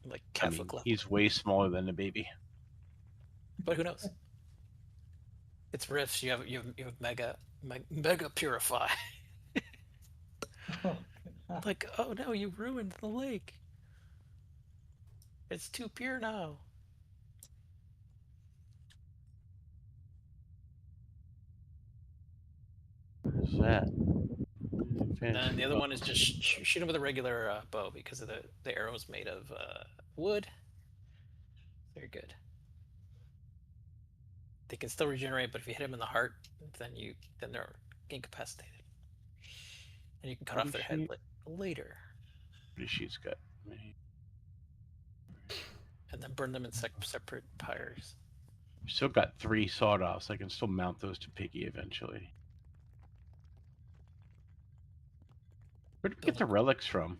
like I mean, Catholic level. he's way smaller than the baby. But who knows? It's rifts. You have mega purify. Oh, God. Like, oh no, you ruined the lake. It's too pure now. What's that? And then the other one is just shoot them with a regular bow because of the arrow's made of wood. They're good. They can still regenerate, but if you hit them in the heart, then they're incapacitated, and you can cut off their head later. What she's got. And then burn them in separate pyres. Still got 3 sawed-offs. I can still mount those to Piggy eventually. Where did we get the relics from?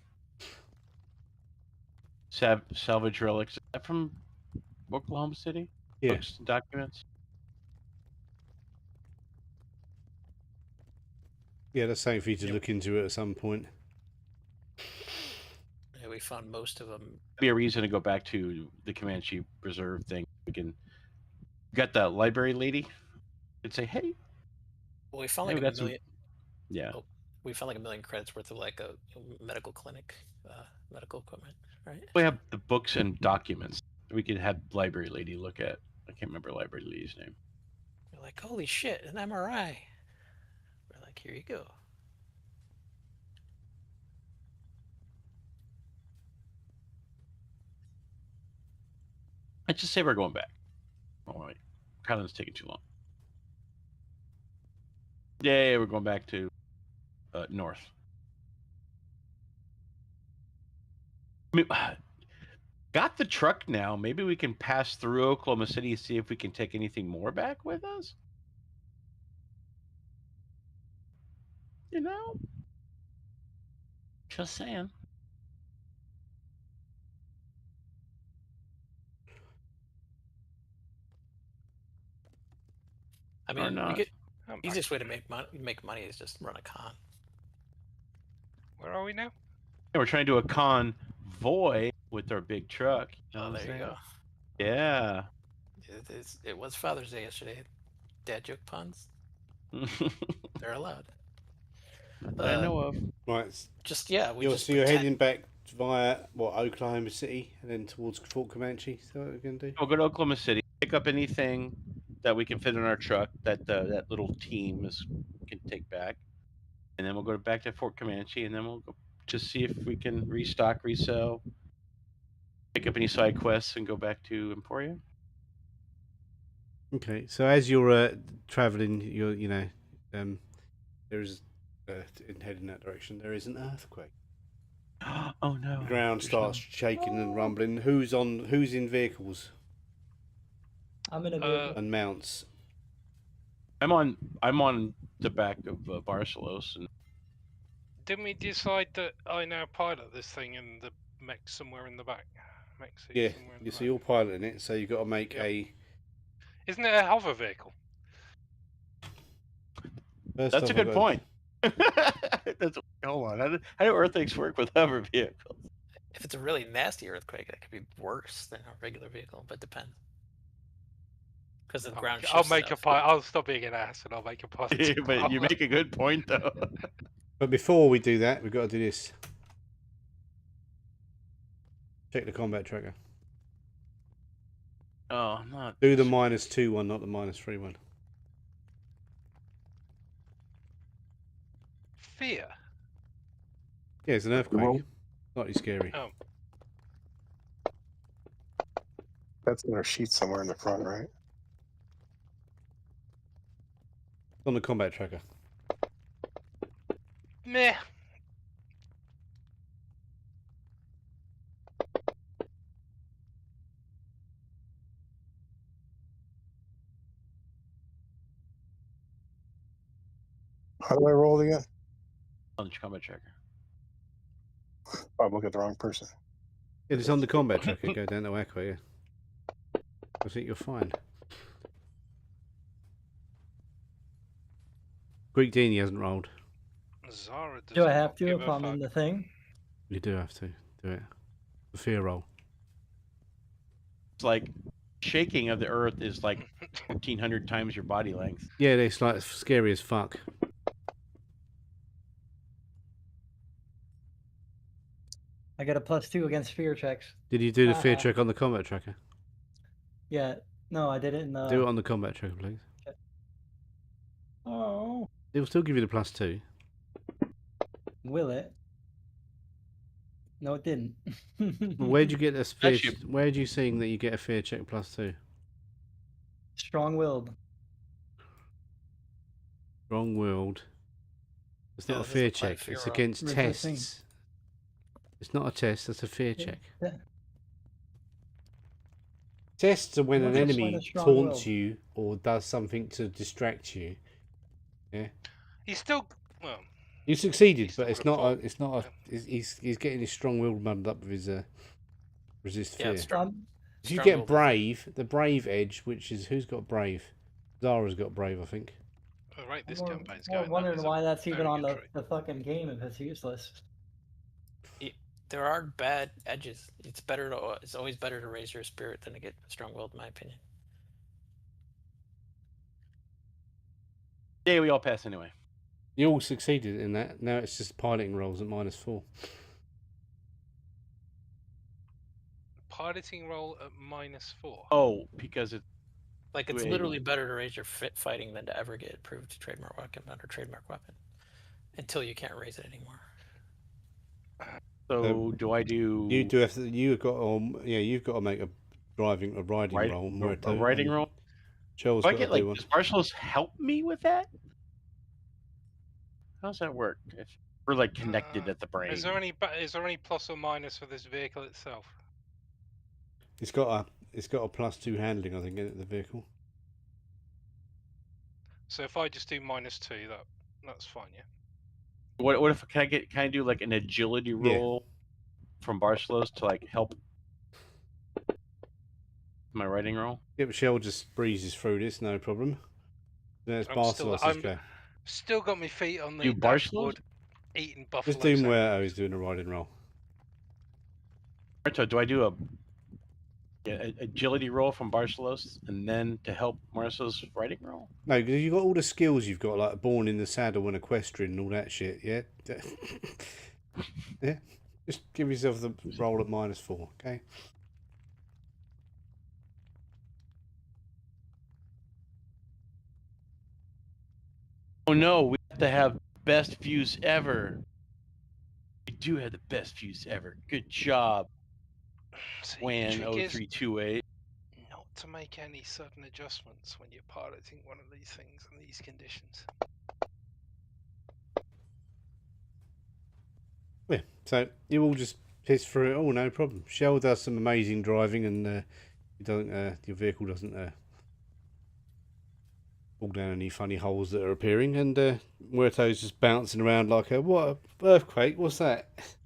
Salvage relics. Is that from Oklahoma City? Yeah. Books and documents? Yeah, that's something for you to look into at some point. Yeah, we found most of them. Be a reason to go back to the Comanche Preserve thing. We can get the library lady and say, hey. Well, we found like a million. Yeah. Oh, we found like 1 million credits worth of like a medical clinic, medical equipment, right? We have the books and documents. We could have library lady look at. I can't remember library lady's name. We're like, holy shit, an MRI. We're like, here you go. Let's just say we're going back. Oh wait, Kylan's taking too long. Yay, we're going back to north. I mean, got the truck now. Maybe we can pass through Oklahoma City, see if we can take anything more back with us. You know, just saying. I mean, easiest way to make money is just run a con. Where are we now? Yeah, we're trying to do a convoy with our big truck. Oh, there you go. Yeah. It was Father's Day yesterday. Dad joke puns. They're allowed. I know of. Right. Just yeah. So you're heading back via what, Oklahoma City and then towards Fort Comanche. Is that what we're going to do? We'll go to Oklahoma City, pick up anything that we can fit in our truck that that little team can take back, and then we'll go back to Fort Comanche, and then we'll go just see if we can restock, resell, pick up any side quests, and go back to Emporia. Okay, so as you're traveling, there's heading in that direction. There is an earthquake. Oh no! The ground starts shaking and rumbling. Who's in vehicles? I'm in a vehicle. And mounts. I'm on the back of Barcelos. And didn't we decide that I now pilot this thing and the mech somewhere in the back? Yeah, so you're piloting it, so you've got to make a... Isn't it a hover vehicle? That's a good point. Hold on. How do earthquakes work with hover vehicles? If it's a really nasty earthquake, that could be worse than a regular vehicle, but depends. Because the ground shifts. I'll stop being an ass and I'll make a pilot. But you make a good point, though. But before we do that, we've got to do this. Check the combat tracker. Oh, not. Do the -2 one, not the -3 one. Fear. Yeah, it's an earthquake. Slightly scary. Oh. That's in our sheet somewhere in the front, right? On the combat tracker. Meh. How do I roll it again? On the combat tracker. Oh, I'm looking at the wrong person. Yeah, it's on the combat tracker. Go down to Aqua, yeah. I think you're fine. Greek Dini hasn't rolled. Do I have to if I'm in the thing? You do have to do it. The fear roll. It's like shaking of the earth is like 1,400 times your body length. Yeah, it's like scary as fuck. I got a +2 against fear checks. Did you do the fear check on the combat tracker? Yeah. No, I did it in the... Do it on the combat tracker, please. Oh. It will still give you the +2. Will it? No, it didn't. Where'd you get this fear? Actually- Where'd you seeing that you get a fear check +2? Strong-willed. Strong-willed. It's not No, a it fear doesn't apply check. if you're It's against resisting. tests. It's not a test. That's a fear check. Yeah. Tests are when What's an the point enemy of strong-willed? taunts you or does something to distract you. Yeah. He's still well. You succeeded, He's but still it's got not. a It's not. He's getting his strong-willed muddled up with his resist Yeah, fear. it's strong. If you strong-willed get brave, the brave edge, which is who's got brave? Zara's got brave, I think. Oh, right, this I'm campaign's more going. That wondering is a why that's even very on good the, trait. the fucking game if it's useless. There are bad edges. It's better to. It's always better to raise your spirit than to get strong-willed, in my opinion. Yeah, we all pass anyway. You all succeeded in that. Now it's just piloting rolls at -4. Piloting roll at -4. Oh, because it. Like it's Wait. literally better to raise your fighting than to ever get approved trademark weapon under trademark weapon, until you can't raise it anymore. So do I do? You do have to. You've got. Yeah, you've got to make a riding roll. a writing roll. Shell's Do I got get to like? do one. Does Marshall's help me with that? How's that work? If we're like connected at the brain. Is there any plus or minus for this vehicle itself? It's got a +2 handling, I think, in it, the vehicle. So if I just do -2, that's fine, yeah. What if can I do like an agility roll from Barcelos to like help my writing roll? Yeah, but Shell just breezes through this, no problem. Then it's Barcelos's go. Still got my feet on the You Barcelos? dashboard, eating buffalo. Just do sandwich. Muerto, he's doing a riding roll. So do I do a agility roll from Barcelos and then to help Marcelo's writing roll? No, because you've got all the skills you've got, like born in the saddle and equestrian and all that shit, yeah? Yeah? Just give yourself the roll at -4, okay? Oh no, we have to have best views ever. We do have the best views ever. Good job, See, the Wan trick is 0328. not to make any sudden adjustments when you're piloting one of these things in these conditions. Yeah, so you all just piss through it all, no problem. Shell does some amazing driving and you don't, your vehicle doesn't fall down any funny holes that are appearing, and Muerto's just bouncing around like what a earthquake, what's that?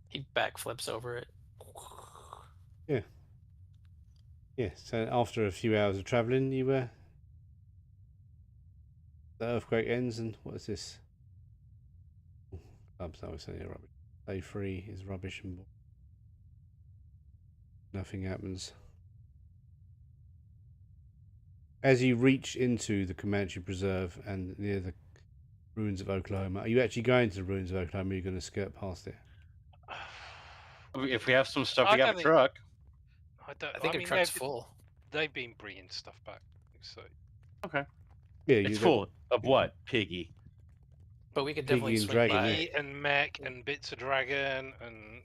He backflips over it. Yeah, so after a few hours of travelling, you the earthquake ends, and what is this? I'm sorry, saying rubbish. Day 3 is rubbish and nothing happens. As you reach into the Comanche Preserve and near the ruins of Oklahoma, are you actually going to the ruins of Oklahoma? Or are you going to skirt past it? If we have some stuff, I we got don't a think- truck. I think our truck's full. They've been bringing stuff back, so Yeah, It's full of what? Piggy. But we could Piggy definitely and swing dragon, by. yeah. meat and mech and bits of dragon and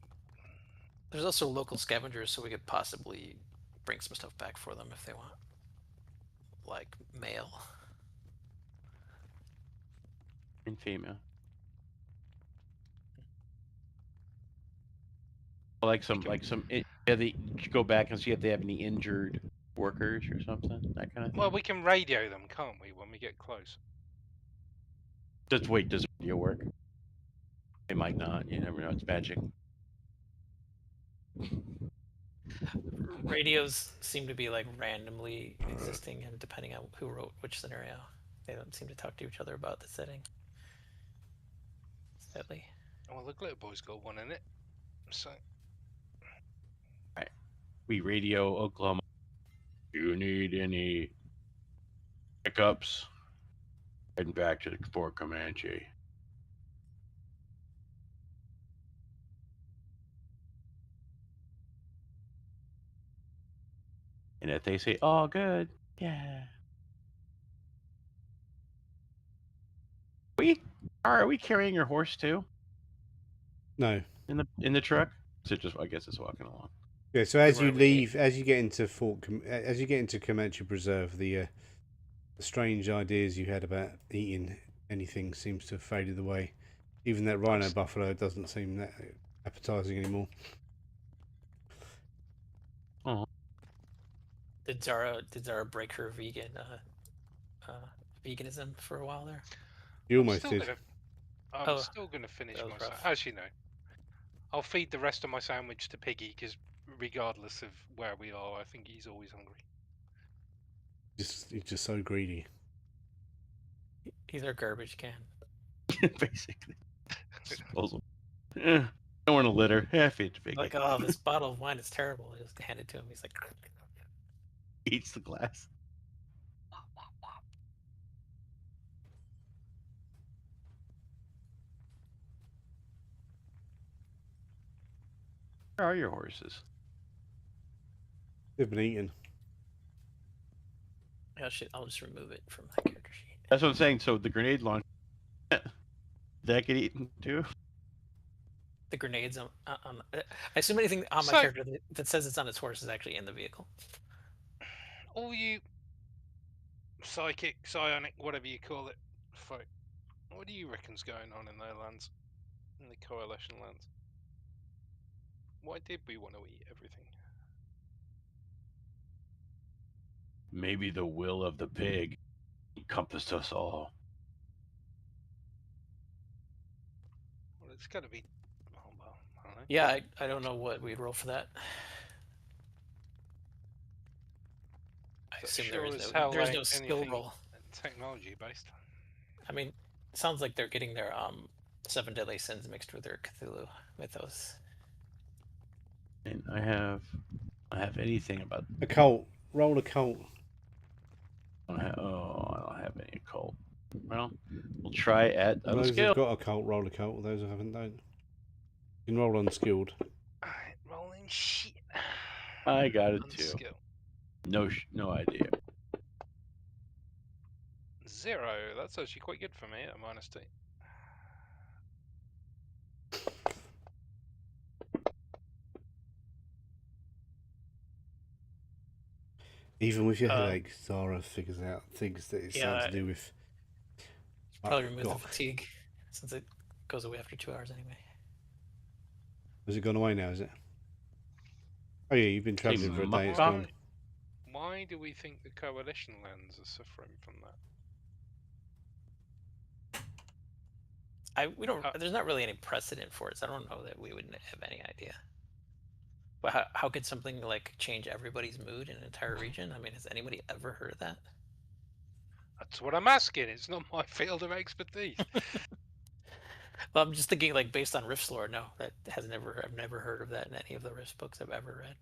There's also local scavengers, so we could possibly bring some stuff back for them if they want, like mail. And female. Like some, yeah, they go back and see if they have any injured workers or something, that kind of thing. well, we can radio them, can't we, when we get close? Does radio work? It might not. You never know. It's magic. Radios seem to be like randomly existing, and depending on who wrote which scenario, they don't seem to talk to each other about the setting. Sadly. Well, the glitter boy's got one in it, so. Right. we radio Oklahoma. Do you need any pickups? Heading back to Fort Comanche. And if they say, "Oh, good, yeah," are we carrying your horse too No. in the truck? So just I guess it's walking along. Yeah. So as you Everywhere we leave, as you get into as you get into Comanche Preserve, the strange ideas you had about eating anything seems to have faded away. Even that rhino buffalo doesn't seem that appetizing anymore. Oh, Did Zara break her veganism for a while there? You almost still did. I'm still gonna finish that was my. rough. Actually, no. I'll feed the rest of my sandwich to Piggy because, regardless of where we are, I think he's always hungry. He's just so greedy. He's our garbage can. basically. Disposal. I don't want to litter. Feed to Piggy. Like, oh, this bottle of wine is terrible. I just hand it to him. He's like, Eats the glass. Where are your horses? They've been eaten. oh shit, I'll just remove it from my character sheet. That's what I'm saying. So the grenade launch, that get eaten too? The grenades on I assume anything on my character that says it's on its horse is actually in the vehicle. All you psychic, psionic, whatever you call it, folk, what do you reckon's going on in their lands? In the coalition lands? Why did we want to eat everything? Maybe the will of the pig encompassed us all. Well, it's got to be. Oh, well, I don't know. Yeah, I don't know what we'd roll for that. I assume there's no skill roll. Technology based. I mean, it sounds like they're getting their 7 deadly sins mixed with their Cthulhu mythos. And I have anything about Occult. Roll occult. I don't have any occult. Well, we'll try at Those unskilled. who've got occult, roll occult. Those who haven't, don't. You can roll unskilled. Alright, rolling shit. I got it too. Unskill. No idea. 0. That's actually quite good for me at -2. Even with your headache, Zara figures out things that it's something to do with. Probably remove the fatigue since it goes away after 2 hours anyway. Has it gone away now? Is it? Oh yeah, you've been travelling for a day. It's gone. Why do we think the coalition lands are suffering from that? We don't. There's not really any precedent for it, so I don't know that we would have any idea. But how could something like change everybody's mood in an entire region? I mean, has anybody ever heard of that? That's what I'm asking. It's not my field of expertise. Well, I'm just thinking, like, based on Rift's lore. No, I've never heard of that in any of the Rift books I've ever read.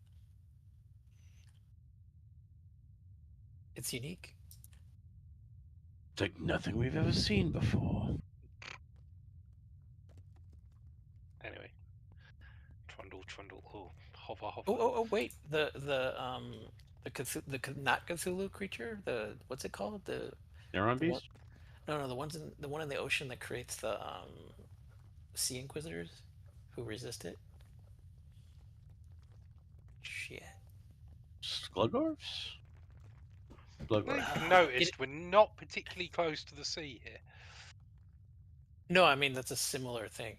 It's unique. It's like nothing we've ever seen before. Anyway, trundle. Oh, hover. Oh, wait. The not Cthulhu creature. What's it called? The Neuron beast? No, the one in the ocean that creates the Sea Inquisitors who resist it. Shit. Slugorfs? I've noticed we're not particularly close to the sea here. No, I mean that's a similar thing.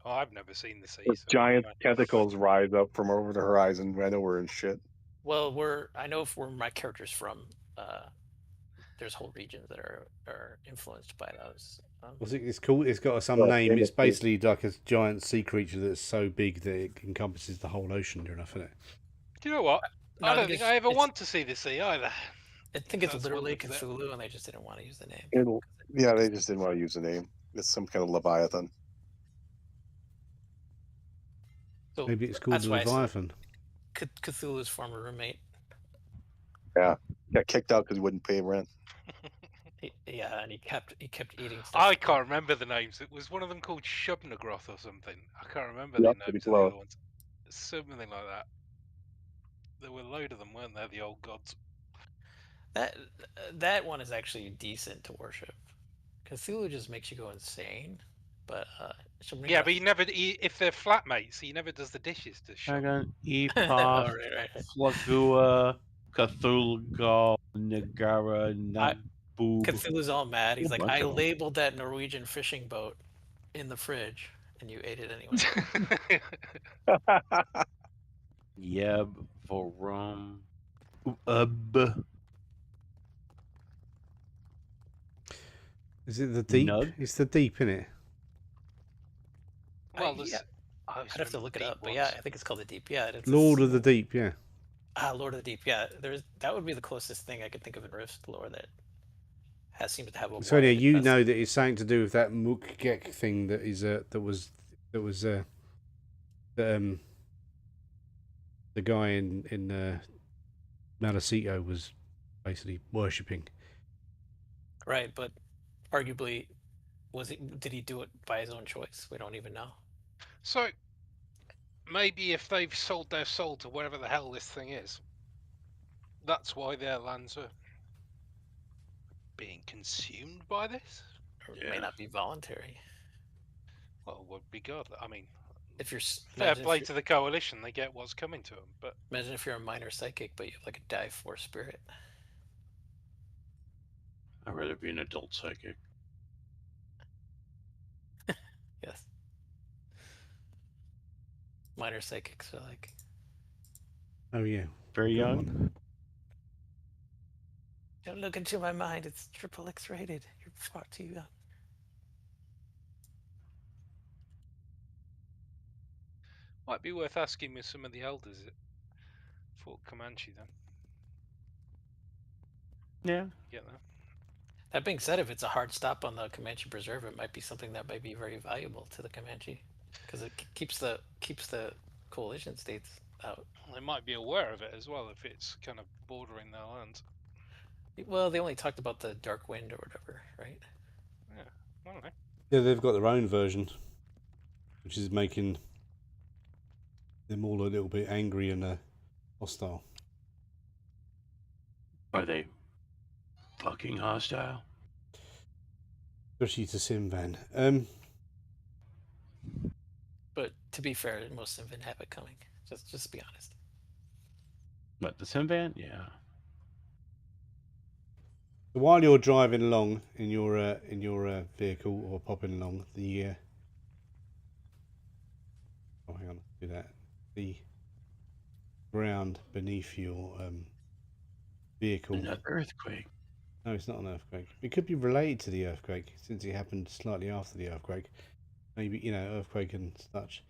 Oh, I've never seen the sea. Those giant tentacles rise up from over the horizon. I know we're in shit. Well, I know where my character's from. There's whole regions that are influenced by those. It's cool. It's got some name. It's basically like a giant sea creature that's so big that it encompasses the whole ocean. Near enough, isn't it? Do you know what? I don't think I ever want to see the sea either. I think it's literally Cthulhu, and they just didn't want to use the name. Yeah, they just didn't want to use the name. It's some kind of Leviathan. So maybe it's called the Leviathan. Cthulhu's former roommate. Yeah, got kicked out because he wouldn't pay rent. Yeah, and he kept eating stuff. I can't remember the names. It was one of them called Shubnagroth or something. I can't remember Yep, the pretty names of the close. other ones. Something like that. There were a load of them, weren't there? The old gods. That one is actually decent to worship. Cthulhu just makes you go insane, but Yeah, but if they're flatmates, he never does the dishes to Shub. Dragon, Oh, Epoch, right. Flagua, Cthulhu, Nagara, Nagboob. Cthulhu's all mad. He's Whole like, bunch I of 'em. labeled that Norwegian fishing boat in the fridge, and you ate it anyway. Yeb, Vorum, Ub, Is it the deep? Nug. It's the deep, isn't it? Well, yeah, I always I'd have to remember look it deep up, but ones. yeah, I think it's called the Deep. Yeah, it's Lord of the Deep, yeah. Lord of the Deep. Yeah, that would be the closest thing I could think of in Rift lore that seems to have a. So yeah, wide you presence. know that it's something to do with that Mukgek thing that is that was the guy in Malacito was basically worshipping. Right, but arguably, did he do it by his own choice? We don't even know. So maybe if they've sold their soul to wherever the hell this thing is, that's why their lands are being consumed by this. Or it may not be voluntary. Well, would be good. I mean, If you're fair play to the coalition, they get what's coming to them. But imagine if you're a minor psychic, but you have like a dive force spirit. I'd rather be an adult psychic. Yes. Minor psychics are like. Oh yeah, Very good young. one. Don't look into my mind. It's XXX rated. You're far too young. might be worth asking with some of the elders at Fort Comanche then. Yeah. Get that. That being said, if it's a hard stop on the Comanche Preserve, it might be something that might be very valuable to the Comanche because it keeps the coalition states out. They might be aware of it as well if it's kind of bordering their lands. Well, they only talked about the Dark Wind or whatever, right? Yeah, I don't know. Yeah, they've got their own version, which is making them all a little bit angry and hostile. Are they fucking hostile? Especially to Simvan. But to be fair, most of them have it coming. Just to be honest. What, the Simvan? Yeah. While you're driving along in your vehicle or popping along, the oh, hang on, do that. The ground beneath your vehicle. Another earthquake. No, it's not an earthquake. It could be related to the earthquake since it happened slightly after the earthquake. Maybe, you know, earthquake and such.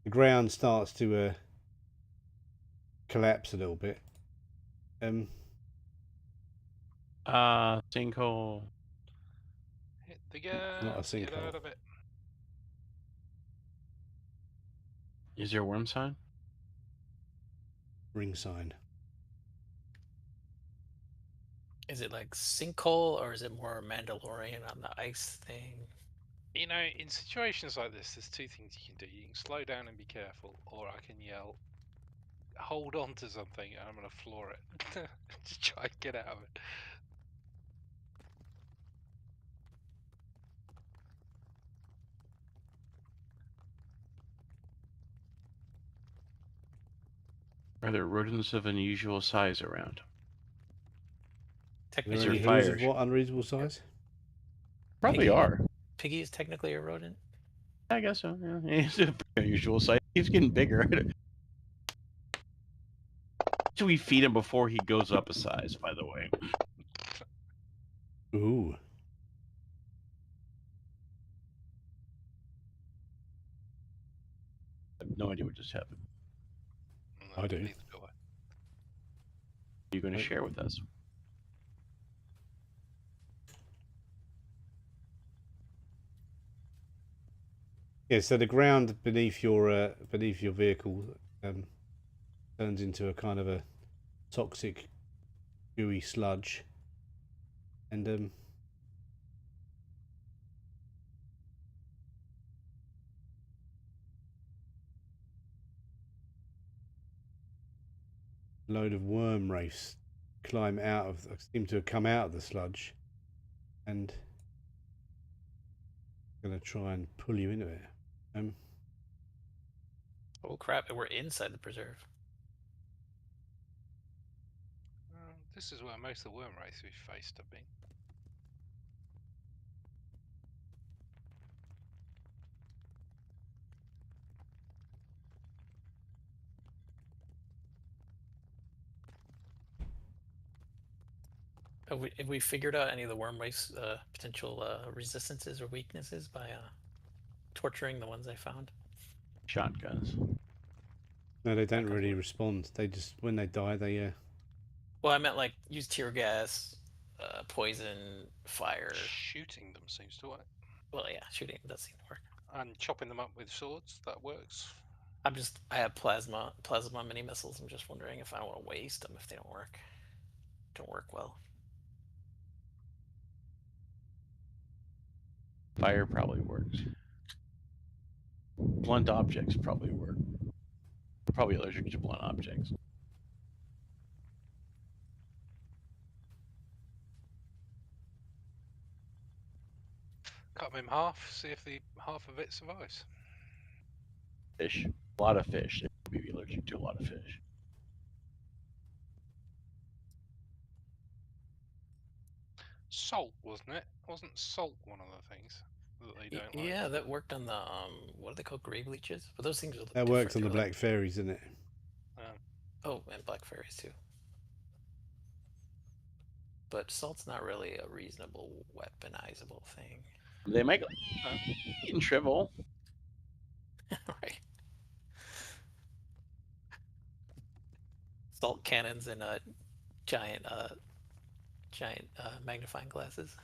The ground starts to collapse a little bit. Sinkhole. Hit the gas. Not a Get sinkhole. out of it. Is there a worm sign? Ring sign. Is it like sinkhole or is it more Mandalorian on the ice thing? You know, in situations like this, there's two things you can do. You can slow down and be careful, or I can yell, hold on to something, and I'm going to floor it. Just try and get out of it. Are there rodents of unusual size around? Are there Technically, any fire hills of what unreasonable size? Probably Piggy. are. Piggy is technically a rodent. I guess so. Yeah. He's a unusual size. He's getting bigger. So we feed him before he goes up a size, by the way. Ooh. I have no idea what just happened. I do. Neither do I. Are you going to share with us? Yeah, so the ground beneath your vehicle turns into a kind of a toxic, gooey sludge, and a load of worm wraiths seem to have come out of the sludge, and going to try and pull you into it. Oh crap! We're inside the preserve. This is where most of the worm wraiths we've faced have been. Have we figured out any of the worm wraiths' potential resistances or weaknesses by torturing the ones I found? Shotguns. No, they don't really respond. They just, when they die, they Well, I meant like use tear gas, poison, fire. Shooting them seems to work. Well, yeah, shooting does seem to work. And chopping them up with swords, that works. I have plasma mini missiles. I'm just wondering if I don't want to waste them if they don't work well. Fire probably works. Blunt objects probably work. Probably allergic to blunt objects. Cut them in half, see if the half of it survives. Fish. A lot of fish. They may be allergic to a lot of fish. Salt, wasn't it? Wasn't salt one of the things that they don't like? Yeah, that worked on the what are they called, grave leeches? But those things are that works on the black fairies, doesn't it? Oh, and black fairies too. But salt's not really a reasonable weaponizable thing. They might and shrivel. Right. Salt cannons and giant magnifying glasses.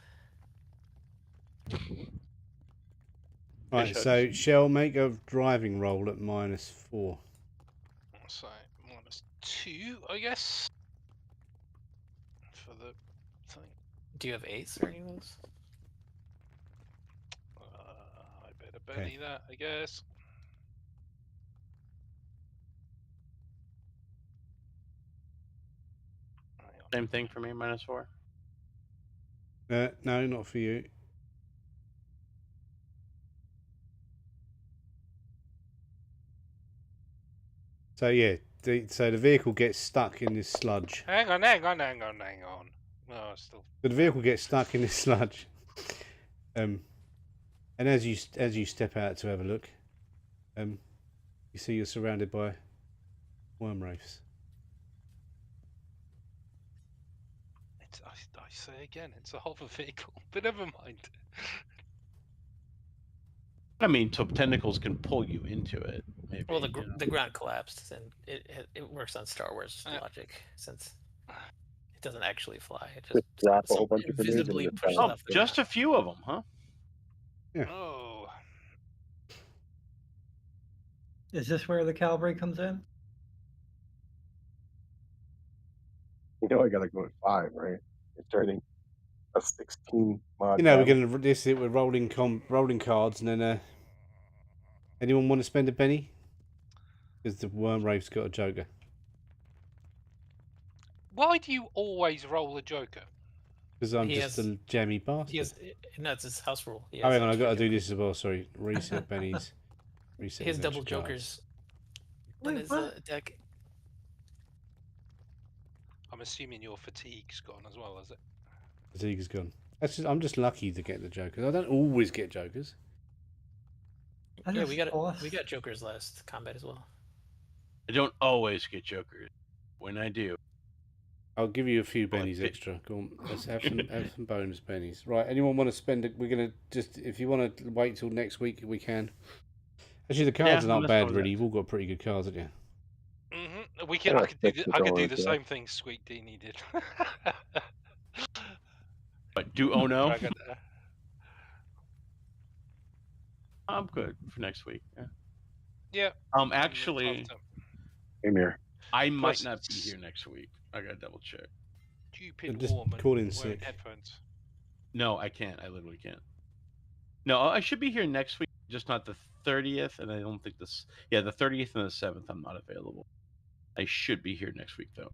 Right, so Shell, make a driving roll at -4. So -2, I guess. For the thing. Do you have ace or any of those? I better Benny that, I guess. Same thing for me, -4. No, not for you. So yeah, so the vehicle gets stuck in this sludge. Hang on. No, still. So the vehicle gets stuck in this sludge. And as you step out to have a look, you see you're surrounded by worm wraiths. I say again, it's a hover vehicle, but never mind. I mean, so tentacles can pull you into it. Maybe, well, the ground collapsed, and it works on Star Wars logic, since it doesn't actually fly. It just drop a whole bunch of visibly pushes Oh, off the just ground. a few of them, huh? Yeah. Oh. Is this where the cavalry comes in? You know, I gotta go at 5, right? It's turning a 16 mod. You know, we're going to this it with rolling cards, and then anyone want to spend a penny? Because the worm wraith's got a joker. Why do you always roll a joker? Because I'm just a jammy bastard. No, it's his house rule. Oh, hang on, I've got to do this as well. Sorry, reset pennies. Reset. He has double jokers in his deck. I'm assuming your fatigue's gone as well, is it? Fatigue's gone. I'm just lucky to get the jokers. I don't always get jokers. Yeah, we got jokers last combat as well. I don't always get jokers. When I do, I'll give you a few pennies extra. Go on, let's have some bonus pennies. Right, anyone want to spend it? We're gonna just, if you want to wait till next week, we can. Actually, the cards are not bad, really. You've all got pretty good cards, haven't you? I could do the same thing Squeak Dini did. But do no? I'm good for next week. Yeah. Yeah. Actually, Same here. I might Plus, not be here next week. I gotta double check. stupid Just Warman call in wearing sick. headphones. No, I can't. I literally can't. No, I should be here next week, just not the 30th, and I don't think this. Yeah, the 30th and the 7th, I'm not available. I should be here next week though.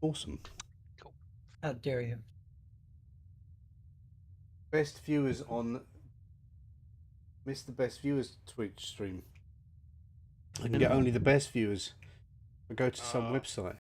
Awesome. How dare you? Best viewers on Mr. Best Viewers Twitch stream. I can get only the best viewers. I go to some website.